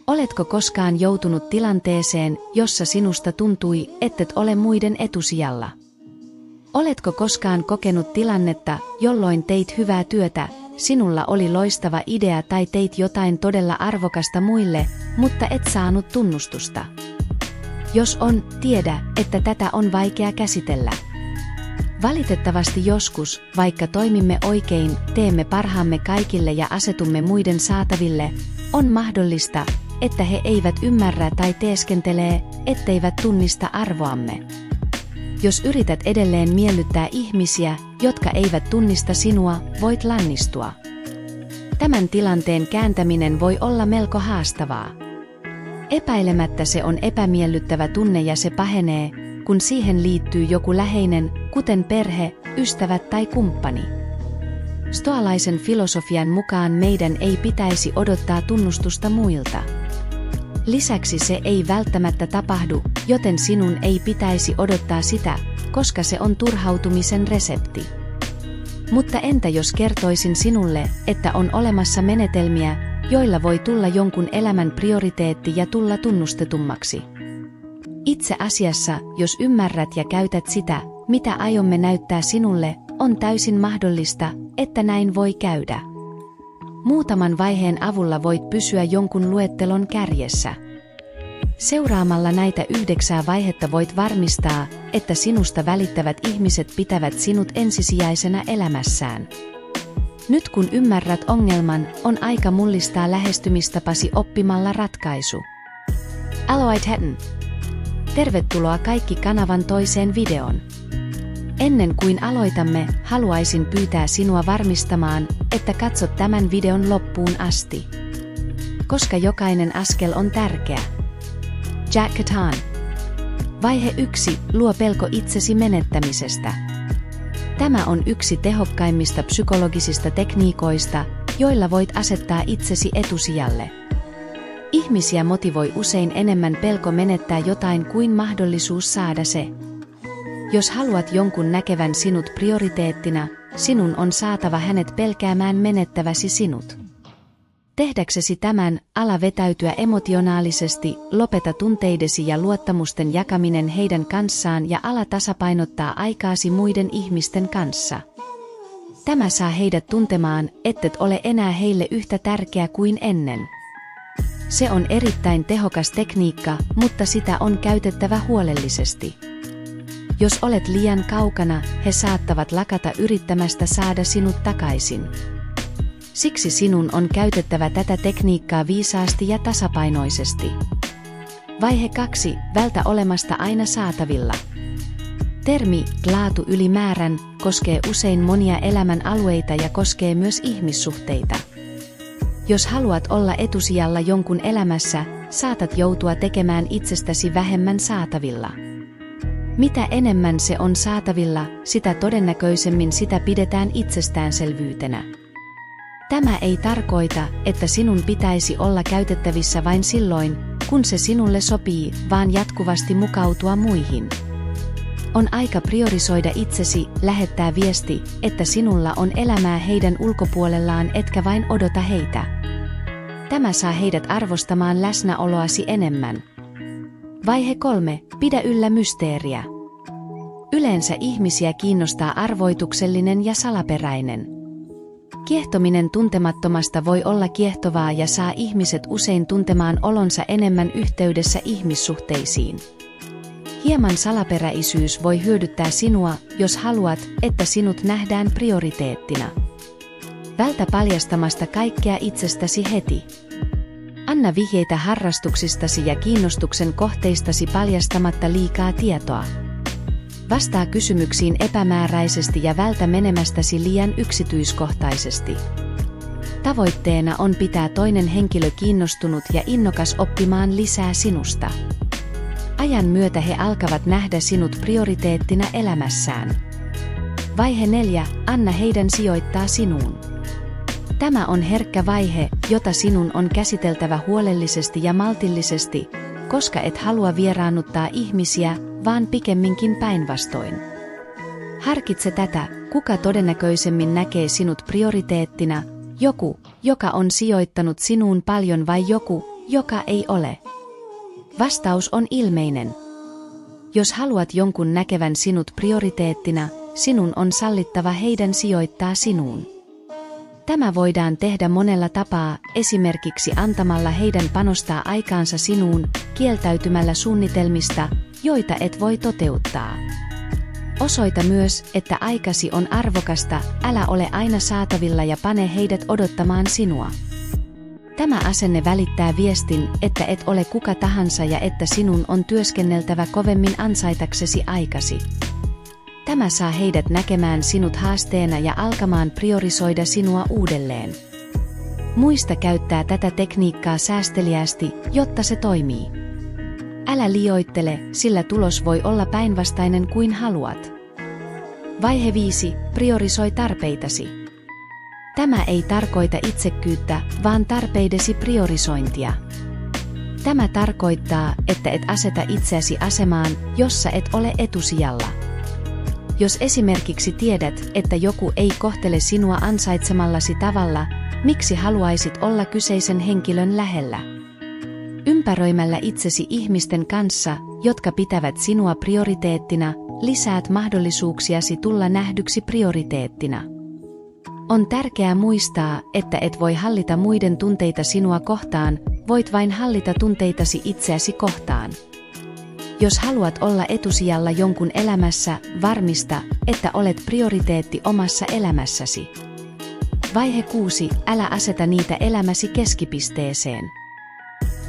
Oletko koskaan joutunut tilanteeseen, jossa sinusta tuntui, ettet ole muiden etusijalla? Oletko koskaan kokenut tilannetta, jolloin teit hyvää työtä, sinulla oli loistava idea tai teit jotain todella arvokasta muille, mutta et saanut tunnustusta? Jos on, tiedä, että tätä on vaikea käsitellä. Valitettavasti joskus, vaikka toimimme oikein, teemme parhaamme kaikille ja asetumme muiden saataville, on mahdollista, että he eivät ymmärrä tai teeskentelee, etteivät tunnista arvoamme. Jos yrität edelleen miellyttää ihmisiä, jotka eivät tunnista sinua, voit lannistua. Tämän tilanteen kääntäminen voi olla melko haastavaa. Epäilemättä se on epämiellyttävä tunne ja se pahenee, kun siihen liittyy joku läheinen, kuten perhe, ystävät tai kumppani. Stoalaisen filosofian mukaan meidän ei pitäisi odottaa tunnustusta muilta. Lisäksi se ei välttämättä tapahdu, joten sinun ei pitäisi odottaa sitä, koska se on turhautumisen resepti. Mutta entä jos kertoisin sinulle, että on olemassa menetelmiä, joilla voi tulla jonkun elämän prioriteetti ja tulla tunnustetummaksi? Itse asiassa, jos ymmärrät ja käytät sitä, mitä aiomme näyttää sinulle, on täysin mahdollista, että näin voi käydä. Muutaman vaiheen avulla voit pysyä jonkun luettelon kärjessä. Seuraamalla näitä 9 vaihetta voit varmistaa, että sinusta välittävät ihmiset pitävät sinut ensisijaisena elämässään. Nyt kun ymmärrät ongelman, on aika mullistaa lähestymistapasi oppimalla ratkaisu. Aloit heten. Tervetuloa kaikki kanavan toiseen videoon. Ennen kuin aloitamme, haluaisin pyytää sinua varmistamaan, että katsot tämän videon loppuun asti. Koska jokainen askel on tärkeä. Jack Katan. Vaihe 1. Luo pelko itsesi menettämisestä. Tämä on yksi tehokkaimmista psykologisista tekniikoista, joilla voit asettaa itsesi etusijalle. Ihmisiä motivoi usein enemmän pelko menettää jotain kuin mahdollisuus saada se. Jos haluat jonkun näkevän sinut prioriteettina, sinun on saatava hänet pelkäämään menettäväsi sinut. Tehdäksesi tämän, ala vetäytyä emotionaalisesti, lopeta tunteidesi ja luottamusten jakaminen heidän kanssaan ja ala tasapainottaa aikaasi muiden ihmisten kanssa. Tämä saa heidät tuntemaan, ettet ole enää heille yhtä tärkeä kuin ennen. Se on erittäin tehokas tekniikka, mutta sitä on käytettävä huolellisesti. Jos olet liian kaukana, he saattavat lakata yrittämästä saada sinut takaisin. Siksi sinun on käytettävä tätä tekniikkaa viisaasti ja tasapainoisesti. Vaihe 2. Vältä olemasta aina saatavilla. Termi laatu ylimäärän koskee usein monia elämän alueita ja koskee myös ihmissuhteita. Jos haluat olla etusijalla jonkun elämässä, saatat joutua tekemään itsestäsi vähemmän saatavilla. Mitä enemmän se on saatavilla, sitä todennäköisemmin sitä pidetään itsestäänselvyytenä. Tämä ei tarkoita, että sinun pitäisi olla käytettävissä vain silloin, kun se sinulle sopii, vaan jatkuvasti mukautua muihin. On aika priorisoida itsesi, lähettää viesti, että sinulla on elämää heidän ulkopuolellaan etkä vain odota heitä. Tämä saa heidät arvostamaan läsnäoloasi enemmän. Vaihe 3. Pidä yllä mysteeriä. Yleensä ihmisiä kiinnostaa arvoituksellinen ja salaperäinen. Kiehtominen tuntemattomasta voi olla kiehtovaa ja saa ihmiset usein tuntemaan olonsa enemmän yhteydessä ihmissuhteisiin. Hieman salaperäisyys voi hyödyttää sinua, jos haluat, että sinut nähdään prioriteettina. Vältä paljastamasta kaikkea itsestäsi heti. Anna vihjeitä harrastuksistasi ja kiinnostuksen kohteistasi paljastamatta liikaa tietoa. Vastaa kysymyksiin epämääräisesti ja vältä menemästäsi liian yksityiskohtaisesti. Tavoitteena on pitää toinen henkilö kiinnostunut ja innokas oppimaan lisää sinusta. Ajan myötä he alkavat nähdä sinut prioriteettina elämässään. Vaihe 4. Anna heidän sijoittaa sinuun. Tämä on herkkä vaihe, jota sinun on käsiteltävä huolellisesti ja maltillisesti, koska et halua vieraannuttaa ihmisiä, vaan pikemminkin päinvastoin. Harkitse tätä, kuka todennäköisemmin näkee sinut prioriteettina, joku, joka on sijoittanut sinuun paljon vai joku, joka ei ole? Vastaus on ilmeinen. Jos haluat jonkun näkevän sinut prioriteettina, sinun on sallittava heidän sijoittaa sinuun. Tämä voidaan tehdä monella tapaa, esimerkiksi antamalla heidän panostaa aikaansa sinuun, kieltäytymällä suunnitelmista, joita et voi toteuttaa. Osoita myös, että aikasi on arvokasta, älä ole aina saatavilla ja pane heidät odottamaan sinua. Tämä asenne välittää viestin, että et ole kuka tahansa ja että sinun on työskenneltävä kovemmin ansaitaksesi aikasi. Tämä saa heidät näkemään sinut haasteena ja alkamaan priorisoida sinua uudelleen. Muista käyttää tätä tekniikkaa säästeliäästi, jotta se toimii. Älä liioittele, sillä tulos voi olla päinvastainen kuin haluat. Vaihe 5. Priorisoi tarpeitasi. Tämä ei tarkoita itsekkyyttä, vaan tarpeidesi priorisointia. Tämä tarkoittaa, että et aseta itseäsi asemaan, jossa et ole etusijalla. Jos esimerkiksi tiedät, että joku ei kohtele sinua ansaitsemallasi tavalla, miksi haluaisit olla kyseisen henkilön lähellä? Ympäröimällä itsesi ihmisten kanssa, jotka pitävät sinua prioriteettina, lisäät mahdollisuuksiasi tulla nähdyksi prioriteettina. On tärkeää muistaa, että et voi hallita muiden tunteita sinua kohtaan, voit vain hallita tunteitasi itseäsi kohtaan. Jos haluat olla etusijalla jonkun elämässä, varmista, että olet prioriteetti omassa elämässäsi. Vaihe 6. Älä aseta niitä elämäsi keskipisteeseen.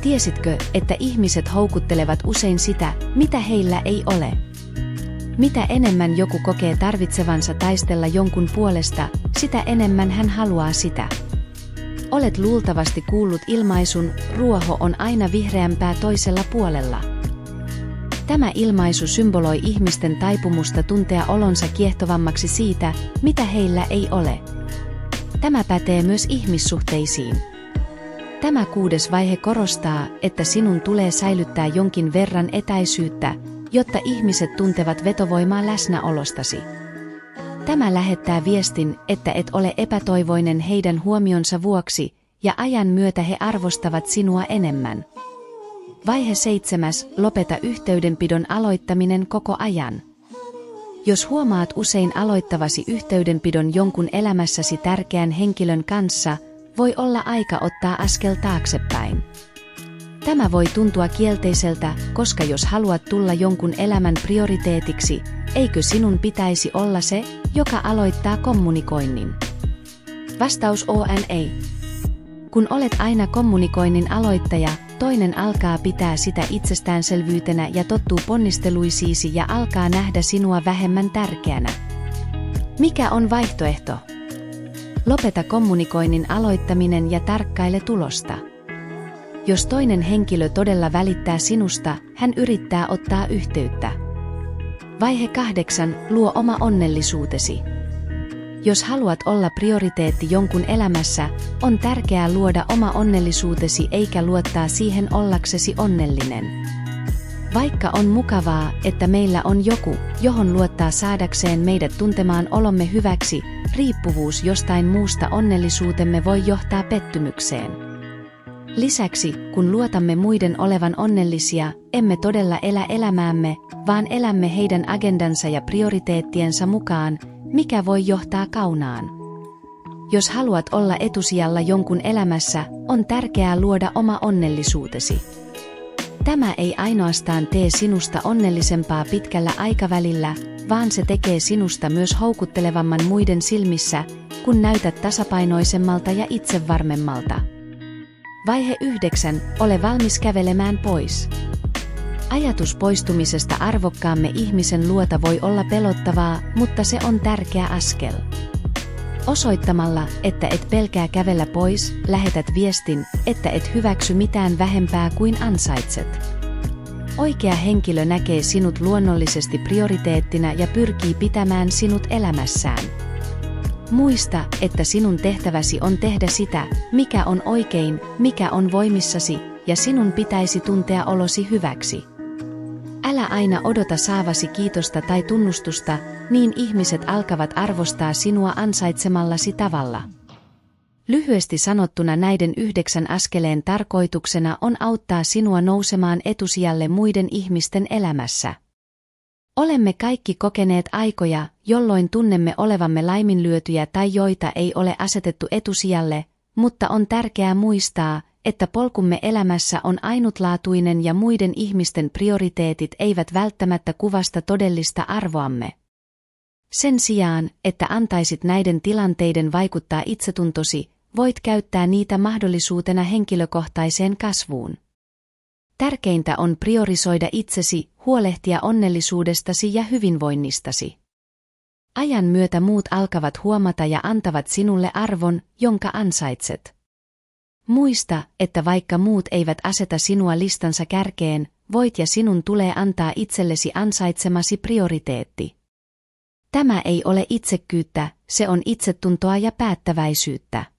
Tiesitkö, että ihmiset houkuttelevat usein sitä, mitä heillä ei ole? Mitä enemmän joku kokee tarvitsevansa taistella jonkun puolesta, sitä enemmän hän haluaa sitä. Olet luultavasti kuullut ilmaisun, ruoho on aina vihreämpää toisella puolella. Tämä ilmaisu symboloi ihmisten taipumusta tuntea olonsa kiehtovammaksi siitä, mitä heillä ei ole. Tämä pätee myös ihmissuhteisiin. Tämä 6. vaihe korostaa, että sinun tulee säilyttää jonkin verran etäisyyttä, jotta ihmiset tuntevat vetovoimaa läsnäolostasi. Tämä lähettää viestin, että et ole epätoivoinen heidän huomionsa vuoksi, ja ajan myötä he arvostavat sinua enemmän. Vaihe 7. Lopeta yhteydenpidon aloittaminen koko ajan. Jos huomaat usein aloittavasi yhteydenpidon jonkun elämässäsi tärkeän henkilön kanssa, voi olla aika ottaa askel taaksepäin. Tämä voi tuntua kielteiseltä, koska jos haluat tulla jonkun elämän prioriteetiksi, eikö sinun pitäisi olla se, joka aloittaa kommunikoinnin? Vastaus on ei. Kun olet aina kommunikoinnin aloittaja, toinen alkaa pitää sitä itsestäänselvyytenä ja tottuu ponnisteluisiisi ja alkaa nähdä sinua vähemmän tärkeänä. Mikä on vaihtoehto? Lopeta kommunikoinnin aloittaminen ja tarkkaile tulosta. Jos toinen henkilö todella välittää sinusta, hän yrittää ottaa yhteyttä. Vaihe 8. Luo oma onnellisuutesi. Jos haluat olla prioriteetti jonkun elämässä, on tärkeää luoda oma onnellisuutesi eikä luottaa siihen ollaksesi onnellinen. Vaikka on mukavaa, että meillä on joku, johon luottaa saadakseen meidät tuntemaan olomme hyväksi, riippuvuus jostain muusta onnellisuutemme voi johtaa pettymykseen. Lisäksi, kun luotamme muiden olevan onnellisia, emme todella elä elämäämme, vaan elämme heidän agendansa ja prioriteettiensa mukaan, mikä voi johtaa kaunaan. Jos haluat olla etusijalla jonkun elämässä, on tärkeää luoda oma onnellisuutesi. Tämä ei ainoastaan tee sinusta onnellisempaa pitkällä aikavälillä, vaan se tekee sinusta myös houkuttelevamman muiden silmissä, kun näytät tasapainoisemmalta ja itsevarmemmalta. Vaihe 9. Ole valmis kävelemään pois. Ajatus poistumisesta arvokkaamme ihmisen luota voi olla pelottavaa, mutta se on tärkeä askel. Osoittamalla, että et pelkää kävellä pois, lähetät viestin, että et hyväksy mitään vähempää kuin ansaitset. Oikea henkilö näkee sinut luonnollisesti prioriteettina ja pyrkii pitämään sinut elämässään. Muista, että sinun tehtäväsi on tehdä sitä, mikä on oikein, mikä on voimissasi, ja sinun pitäisi tuntea olosi hyväksi. Älä aina odota saavasi kiitosta tai tunnustusta, niin ihmiset alkavat arvostaa sinua ansaitsemallasi tavalla. Lyhyesti sanottuna näiden 9 askeleen tarkoituksena on auttaa sinua nousemaan etusijalle muiden ihmisten elämässä. Olemme kaikki kokeneet aikoja, jolloin tunnemme olevamme laiminlyötyjä tai joita ei ole asetettu etusijalle, mutta on tärkeää muistaa, että polkumme elämässä on ainutlaatuinen ja muiden ihmisten prioriteetit eivät välttämättä kuvasta todellista arvoamme. Sen sijaan, että antaisit näiden tilanteiden vaikuttaa itsetuntosi, voit käyttää niitä mahdollisuutena henkilökohtaiseen kasvuun. Tärkeintä on priorisoida itsesi, huolehtia onnellisuudestasi ja hyvinvoinnistasi. Ajan myötä muut alkavat huomata ja antavat sinulle arvon, jonka ansaitset. Muista, että vaikka muut eivät aseta sinua listansa kärkeen, voit ja sinun tulee antaa itsellesi ansaitsemasi prioriteetti. Tämä ei ole itsekkyyttä, se on itsetuntoa ja päättäväisyyttä.